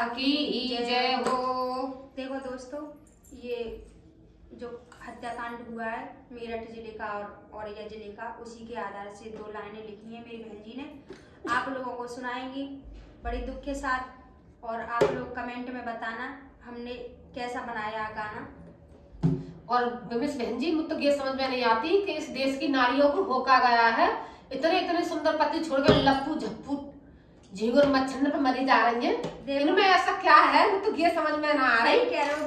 की जय हो। देखो दोस्तों, ये जो हत्याकांड हुआ है मेरठ जिले का और औरैया जिले का, उसी के आधार से 2 लाइनें लिखी हैं मेरी बहन जी ने, आप लोगों को सुनाएंगी बड़ी दुख के साथ। और आप लोग कमेंट में बताना हमने कैसा बनाया गाना। और बहन जी, मुझे तो ये समझ में नहीं आती कि इस देश की नारियों को होका गया है। इतने इतने सुंदर पति छोड़कर लप्पू झप्पू झींगुर मच्छर पर मरी जा रही है। इनमें ऐसा क्या है, मुझे तो ये समझ में ना आ रही।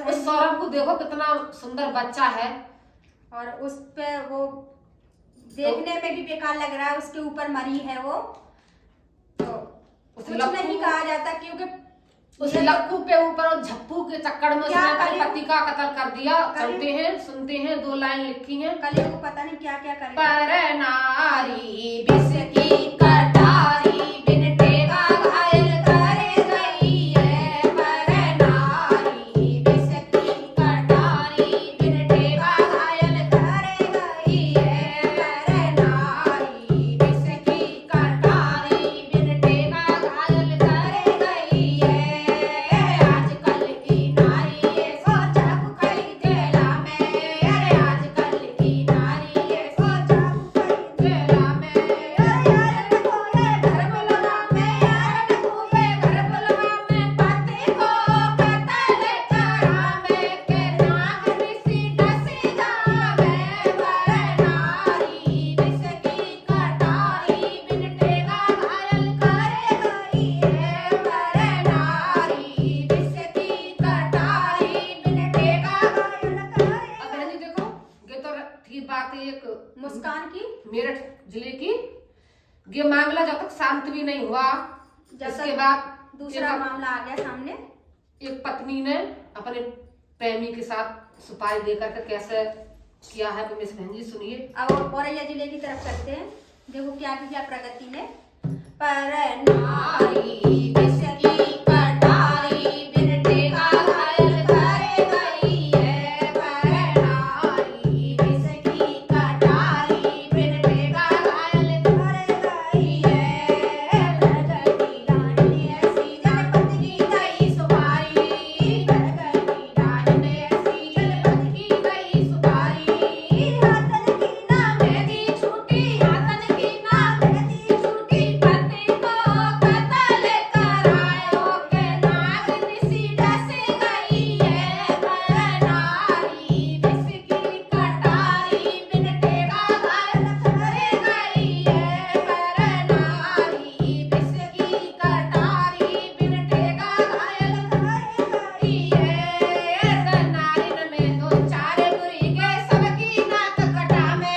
उस सौरभ को देखो, कितना सुंदर बच्चा है, और उस पे वो देखने में भी बेकार लग रहा है। उसके ऊपर मरी है वो, तो कुछ नहीं कहा जाता, क्योंकि उस लक्कू पे ऊपर और झप्पू के चक्कर में उसने अपने पति का कत्ल कर दिया। चलते हैं, सुनते हैं, 2 लाइन लिखी हैं। कल को पता नहीं क्या क्या करेगा। पर नारी बिस की कटारी बिन टेगा घायल कर गई है। पर नारी बिस की कटारी बिन टेगा घायल कर गई है। पर नारी बिस की कटारी बिन टेगा घायल कर गई है। मुस्कान की, मेरठ जिले की, ये मामला जब तक शांत भी नहीं हुआ, इसके बाद दूसरा मामला आ गया सामने। एक पत्नी ने अपने प्रेमी के साथ सुपारी देकर के कैसे किया है, बहन जी सुनिए। अब औरैया जिले की तरफ करते हैं। देखो क्या किया प्रगति ने। पर नारी बिस की कटारी बिन टेगा घायल कर गई है। पर नारी बिस की कटारी बिन टेगा घायल कर गई है। प्रगति रानी ऐसी जनपद की गई सुपारी। प्रगति रानी ऐसी जनपद की गई सुपारी। हाथन की ना मेहंदी छूटी, हाथन की ना मेहंदी छूटी, पति को कत्ल करायो के नाग निसी डस गई है। पर नारी बिस की कटारी बिन टेगा घायल कर गई है। पर नारी बिस की कटारी बिन टेगा घायल कर गई है। नारिन में 2 4 बुरी गे सबकी नाक कटावे।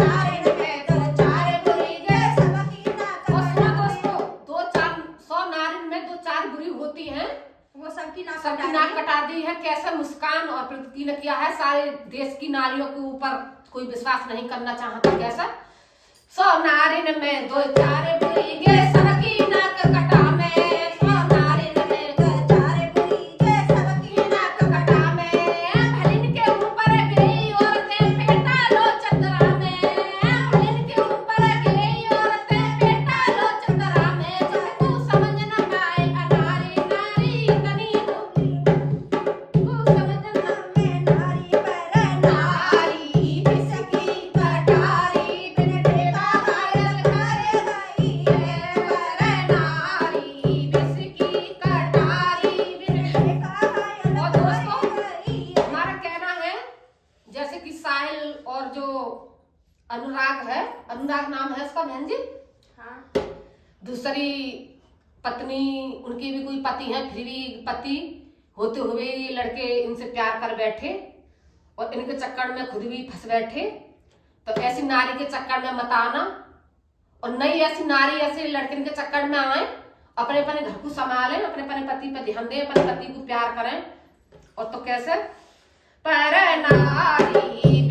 नारिन में 2 4 बुरी गे सबकी नाक दोस्तों, 2-4 नारिन में 2-4 बुरी होती हैं, वो सबकी नाक कटा दी है। कैसे मुस्कान और प्रगति ने किया है। सारे देश की नारियों के ऊपर कोई विश्वास नहीं करना चाहता। कैसा 100 नारिन में 2 4 बुरी गे सबकी नाक कटावे। 100 नारिन में 2 4 बुरी गे सबकी नाक कटावे। भलिन के ऊपर गई औरतें पेटा लो चंद्रा में। भलिन के ऊपर गई औरतें पेटा लो चंद्रा में। जब तू समझ न पाए अनारी नारी तनी तू समझ न में नारी। पर नारी बिस की कटारी बिन टेगा घायल कर गई है। पर नारी बिस की कटारी बिन टेगा घायल कर गई है। हमारा कहना है, जैसे कि साहिल और जो अनुराग है, अनुराग नाम है उसका बहन जी, हाँ, दूसरी पत्नी, उनकी भी कोई पति है, फिर भी पति होते हुए ये लड़के इनसे प्यार कर बैठे और इनके चक्कर में खुद भी फंस बैठे। तो ऐसी नारी के चक्कर में मत आना, और नई ऐसी नारी ऐसे लड़के के चक्कर में आए। अपने अपने घर को संभालें, अपने अपने पति पर ध्यान दें, अपने पति को प्यार करें। और तो कैसे पर नारी